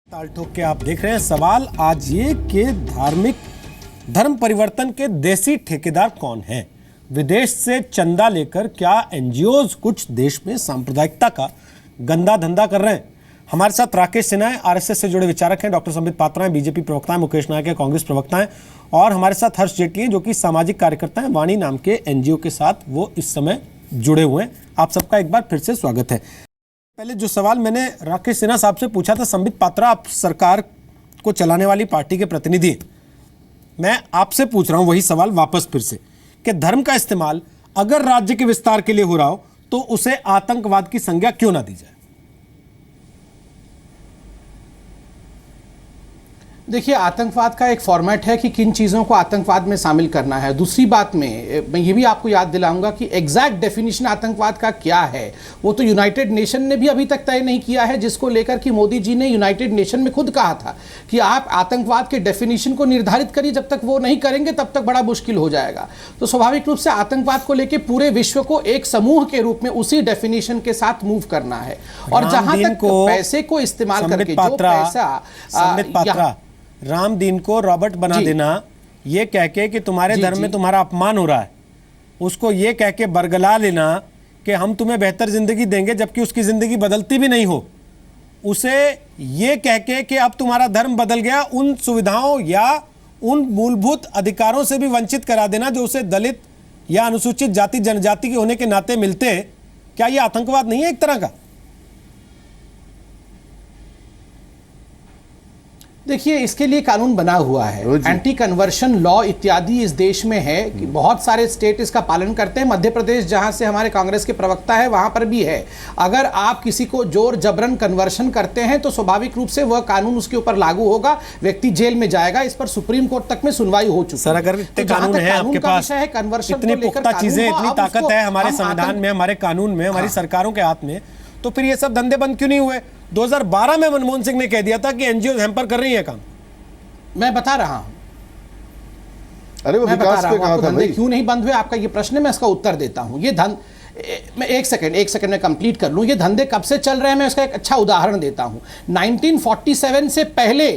ताल ठोक के आप देख रहे हैं सवाल आज ये कि धार्मिक धर्म परिवर्तन के देसी ठेकेदार कौन हैं? विदेश से चंदा लेकर क्या एनजीओज कुछ देश में सांप्रदायिकता का गंदा धंधा कर रहे हैं? हमारे साथ राकेश सिन्हा है, आरएसएस से जुड़े विचारक हैं, डॉक्टर संबित पात्रा हैं, बीजेपी प्रवक्ता हैं, मुकेश नायक है, कांग्रेस प्रवक्ता हैं, और हमारे साथ हर्ष जेटली हैं जो कि सामाजिक कार्यकर्ता हैं, वाणी नाम के एनजीओ के साथ वो इस समय जुड़े हुए हैं। आप सबका एक बार फिर से स्वागत है। पहले जो सवाल मैंने राकेश सिन्हा साहब से पूछा था, संबित पात्रा आप सरकार को चलाने वाली पार्टी के प्रतिनिधि हैं, मैं आपसे पूछ रहा हूं वही सवाल वापस फिर से कि धर्म का इस्तेमाल अगर राज्य के विस्तार के लिए हो रहा हो तो उसे आतंकवाद की संज्ञा क्यों ना दी जाए? देखिए, आतंकवाद का एक फॉर्मेट है कि किन चीज़ों को आतंकवाद में शामिल करना है। दूसरी बात में मैं ये भी आपको याद दिलाऊंगा कि एग्जैक्ट डेफिनेशन आतंकवाद का क्या है वो तो यूनाइटेड नेशन ने भी अभी तक तय नहीं किया है, जिसको लेकर कि मोदी जी ने यूनाइटेड नेशन में खुद कहा था कि आप आतंकवाद के डेफिनेशन को निर्धारित करिए, जब तक वो नहीं करेंगे तब तक बड़ा मुश्किल हो जाएगा। तो स्वाभाविक रूप से आतंकवाद को लेकर पूरे विश्व को एक समूह के रूप में उसी डेफिनेशन के साथ मूव करना है। और जहां तक पैसे को इस्तेमाल करके जो पैसा राम दीन को रॉबर्ट बना देना, ये कह के कि तुम्हारे धर्म में तुम्हारा अपमान हो रहा है, उसको ये कह के बरगला लेना कि हम तुम्हें बेहतर जिंदगी देंगे जबकि उसकी जिंदगी बदलती भी नहीं हो, उसे ये कह के कि अब तुम्हारा धर्म बदल गया, उन सुविधाओं या उन मूलभूत अधिकारों से भी वंचित करा देना जो उसे दलित या अनुसूचित जाति जनजाति के होने के नाते मिलते, क्या यह आतंकवाद नहीं है एक तरह का? देखिए, इसके लिए कानून बना हुआ है, एंटी कन्वर्शन लॉ इत्यादि इस देश में है कि बहुत सारे स्टेट इसका पालन करते हैं। मध्य प्रदेश जहां से हमारे कांग्रेस के प्रवक्ता है वहां पर भी है। अगर आप किसी को जोर जबरन कन्वर्शन करते हैं तो स्वाभाविक रूप से वह कानून उसके ऊपर लागू होगा, व्यक्ति जेल में जाएगा। इस पर सुप्रीम कोर्ट तक में सुनवाई हो चुकी है। सर, अगर कानून है आपके पास, इतनी पुख्ता चीजें, इतनी ताकत है हमारे संविधान में, हमारे कानून में, हमारी सरकारों के हाथ में, तो फिर ये सब धंधे बंद क्यों नहीं हुए? 2012 में मनमोहन सिंह ने कह दिया था कि एनजीओ हैम्पर कर रही है काम। मैं बता रहा हूं, अरे वो विकास पे कहा था धंधे क्यों नहीं बंद हुए, आपका ये प्रश्न है, मैं इसका उत्तर देता हूं। ये मैं एक सेकंड में कंप्लीट कर लूं। ये धंधे कब से चल रहे हैं, मैं इसका एक अच्छा उदाहरण देता हूं। 1947 से पहले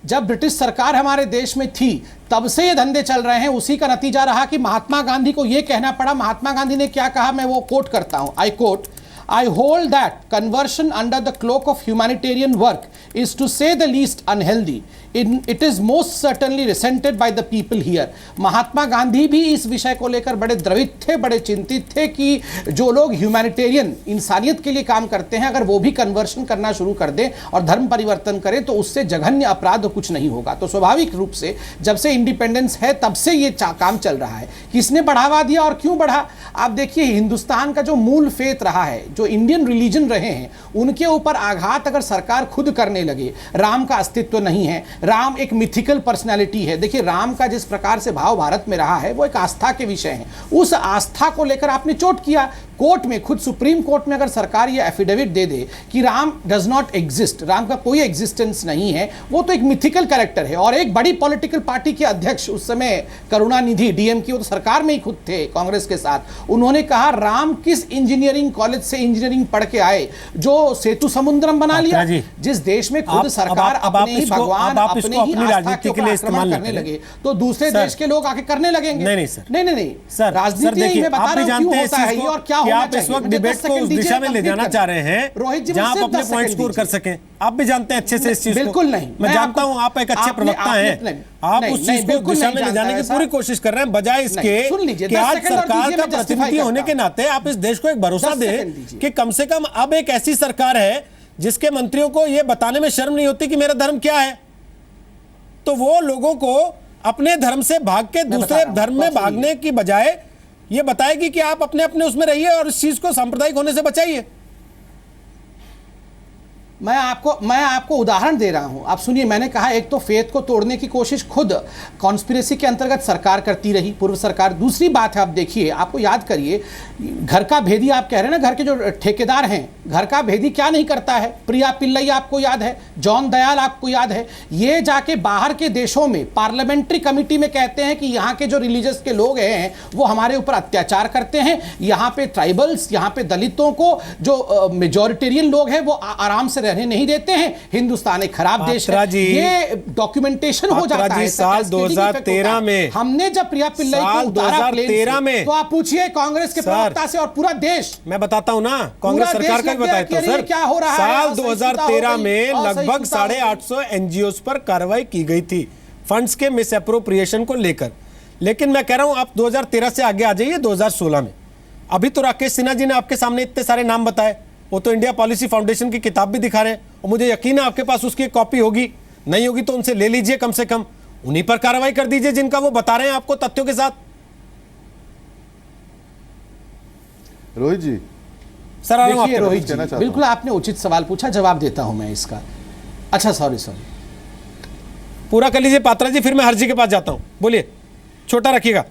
जब ब्रिटिश सरकार हमारे देश में थी तब से ये धंधे चल रहे हैं। उसी का नतीजा रहा कि महात्मा गांधी को ये कहना पड़ा। महात्मा गांधी ने क्या कहा, मैं वो कोट करता हूं, I quote, I hold that conversion under the cloak of humanitarian work is to say the least unhealthy. It is most certainly resented by the people here. Mahatma Gandhi भी इस विषय को लेकर बड़े द्रवित थे, बड़े चिंतित थे कि जो लोग ह्यूमैनिटेरियन इंसानियत के लिए काम करते हैं अगर वो भी कन्वर्शन करना शुरू कर दें और धर्म परिवर्तन करें तो उससे जघन्य अपराध कुछ नहीं होगा। तो स्वाभाविक रूप से जब से इंडिपेंडेंस है तब से ये काम चल रहा है। किसने बढ़ावा दिया और क्यों बढ़ा? आप देखिए, हिंदुस्तान का जो मूल फेथ रहा है, जो इंडियन रिलीजन रहे हैं, उनके ऊपर आघात अगर सरकार खुद करने लगे। राम का अस्तित्व नहीं है, राम एक मिथिकल पर्सनालिटी है। देखिए, राम का जिस प्रकार से भाव भारत में रहा है वो एक आस्था के विषय है। उस आस्था को लेकर आपने चोट किया। कोर्ट में, खुद सुप्रीम कोर्ट में अगर सरकार ये एफिडेविट दे दे कि Ram does not exist, Ram का कोई एग्जिस्टेंस नहीं है, वो तो एक मिथिकल कैरेक्टर है। और एक बड़ी पॉलिटिकल पार्टी के अध्यक्ष उस समय करुणानिधि डीएमके, वो तो सरकार में ही खुद थे कांग्रेस के साथ, उन्होंने कहा राम किस इंजीनियरिंग कॉलेज से इंजीनियरिंग पढ़ के आए जो सेतु समुद्रम बना लिया? जिस देश में खुद सरकार अपने ही भगवान, अपने ही राजनीति के लिए इस्तेमाल करने लगे तो दूसरे देश के लोग आके करने लगेंगे। नहीं सर, राजनीति में बता रहा हूं क्यों होता है ये और क्या होना आप इस वक्त डिबेट को उस दिशा में ले जाना चाह रहे हैं जहां आप अपने पॉइंट स्कोर कर सकें। आप भी जानते हैं अच्छे से इस चीज को। बिल्कुल नहीं, मैं जानता हूं आप एक अच्छे प्रवक्ता हैं, आप उस चीज को दिशा में ले जाने की पूरी कोशिश कर रहे हैं, बजाय इसके कि आज सरकार का प्रतिनिधि होने के नाते आप इस देश को एक भरोसा दें कि कम से कम अब एक ऐसी सरकार है जिसके मंत्रियों को यह बताने में शर्म नहीं होती कि मेरा धर्म क्या है, तो वो लोगों को अपने धर्म से भाग के दूसरे धर्म में भागने की बजाय ये बताएगी कि आप अपने अपने उसमें रहिए और इस चीज को सांप्रदायिक होने से बचाइए। मैं आपको उदाहरण दे रहा हूं, आप सुनिए। मैंने कहा एक तो फेथ को तोड़ने की कोशिश खुद कॉन्स्पिरेसी के अंतर्गत सरकार करती रही, पूर्व सरकार। दूसरी बात है, आप देखिए, आपको याद करिए, घर का भेदी आप कह रहे हैं ना, घर के जो ठेकेदार हैं, घर का भेदी क्या नहीं करता है? प्रिया पिल्लई आपको याद है, जॉन दयाल आपको याद है, ये जाके बाहर के देशों में पार्लियामेंट्री कमिटी में कहते हैं कि यहाँ के जो रिलीजियस के लोग हैं वो हमारे ऊपर अत्याचार करते हैं, यहाँ पे ट्राइबल्स, यहाँ पे दलितों को, जो मेजोरिटेरियन लोग हैं वो आराम से रहने नहीं देते हैं, हिंदुस्तान एक खराब देश है, ये डॉक्यूमेंटेशन हो जाता है। साल 2013 में हमने जब प्रिया पिल्लाई को उतारा 2013 में, तो आप पूछिए कांग्रेस के प्रवक्ता से और पूरा देश, मैं बताता हूं ना, कांग्रेस सरकार का भी बताया तो सर, क्या हो रहा है। साल 2013 में लगभग 850 एनजीओ पर कार्रवाई की गई थी फंड्स के मिस एप्रोप्रिएशन को लेकर। लेकिन मैं कह रहा हूं आप 2013 से आगे आ जाइए 2016 में। अभी तो राकेश सिन्हा जी ने आपके सामने इतने सारे नाम बताए, वो तो इंडिया पॉलिसी फाउंडेशन की किताब भी दिखा रहे हैं, और मुझे यकीन है आपके पास उसकी एक कॉपी होगी, नहीं होगी तो उनसे ले लीजिए, कम से कम उन्हीं पर कार्रवाई कर दीजिए जिनका वो बता रहे हैं आपको तथ्यों के साथ। रोहित जी सर, देखिए रोहित जी, बिल्कुल आपने उचित सवाल पूछा, जवाब देता हूं मैं इसका। अच्छा सॉरी पूरा कर लीजिए पात्रा जी, फिर मैं हरजी के पास जाता हूं। बोलिए, छोटा रखिएगा।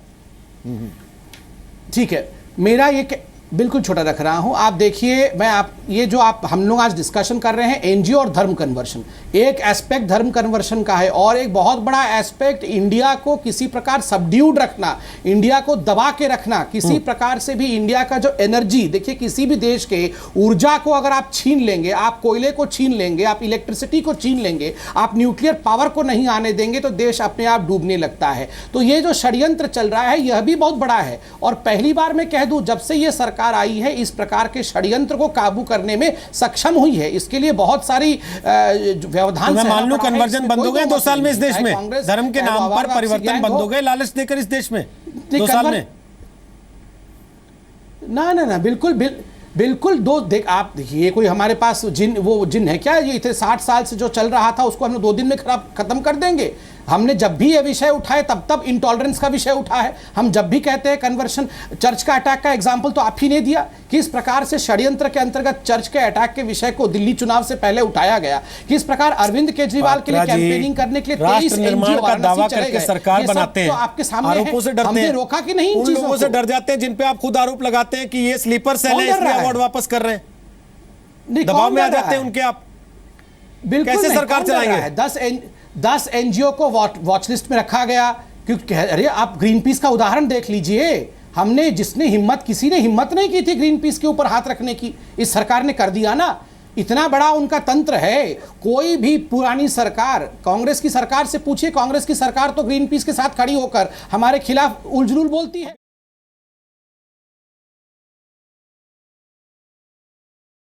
ठीक है, मेरा ये बिल्कुल छोटा रख रहा हूं। आप देखिए, मैं आप ये जो आप हम लोग आज डिस्कशन कर रहे हैं एनजीओ और धर्म कन्वर्शन, एक एस्पेक्ट धर्म कन्वर्शन का है, और एक बहुत बड़ा एस्पेक्ट इंडिया को किसी प्रकार सबड्यूड रखना, इंडिया को दबा के रखना, किसी प्रकार से भी इंडिया का जो एनर्जी, देखिए किसी भी देश के ऊर्जा को अगर आप छीन लेंगे, आप कोयले को छीन लेंगे, आप इलेक्ट्रिसिटी को छीन लेंगे, आप न्यूक्लियर पावर को नहीं आने देंगे, तो देश अपने आप डूबने लगता है। तो ये जो षड्यंत्र चल रहा है यह भी बहुत बड़ा है, और पहली बार मैं कह दूं, जब से ये सरकार आई है इस प्रकार के षड्यंत्र को काबू करने में सक्षम हुई है। इसके लिए बहुत सारी व्यवधान, मैं मान लूं कन्वर्जन बंद हो गए 2 साल में इस देश में, धर्म के नाम पर परिवर्तन बंद हो गए, लालच देकर इस देश में 2 साल में। ना बिल्कुल देख आप देखिए, ये कोई हमारे पास जिन है क्या? ये इतने 60 साल से जो चल रहा था उसको हमने 2 दिन में खत्म कर देंगे। हमने जब भी ये विषय उठाए तब इंटॉलरेंस का विषय उठा है। हम जब भी कहते हैं कन्वर्शन, चर्च का अटैक का एग्जांपल तो आप ही ने दिया, किस प्रकार से षड्यंत्र के अंतर्गत चर्च के अटैक के विषय को दिल्ली चुनाव से पहले उठाया गया, किस प्रकार अरविंद केजरीवाल के लिए कैंपेनिंग करने के लिए 23 निर्माण का दावा करके सरकार बनाते हैं, तो आपके सामने आरोपों से डरते हैं, रोका कि नहीं? उन लोगों से डर जाते हैं जिन पे आप खुद आरोप लगाते हैं कि ये स्लीपर सेल है, इसलिए अवार्ड वापस कर रहे हैं, दबाव में आ जाते हैं उनके आप। कैसे सरकार चलाएंगे? 10 एनजीओ को वॉच लिस्ट में रखा गया, क्योंकि अरे आप ग्रीन पीस का उदाहरण देख लीजिए। हमने किसी ने हिम्मत नहीं की थी ग्रीन पीस के ऊपर हाथ रखने की, इस सरकार ने कर दिया ना। इतना बड़ा उनका तंत्र है। कोई भी पुरानी सरकार, कांग्रेस की सरकार से पूछिए, कांग्रेस की सरकार तो ग्रीन पीस के साथ खड़ी होकर हमारे खिलाफ उलझुल बोलती है।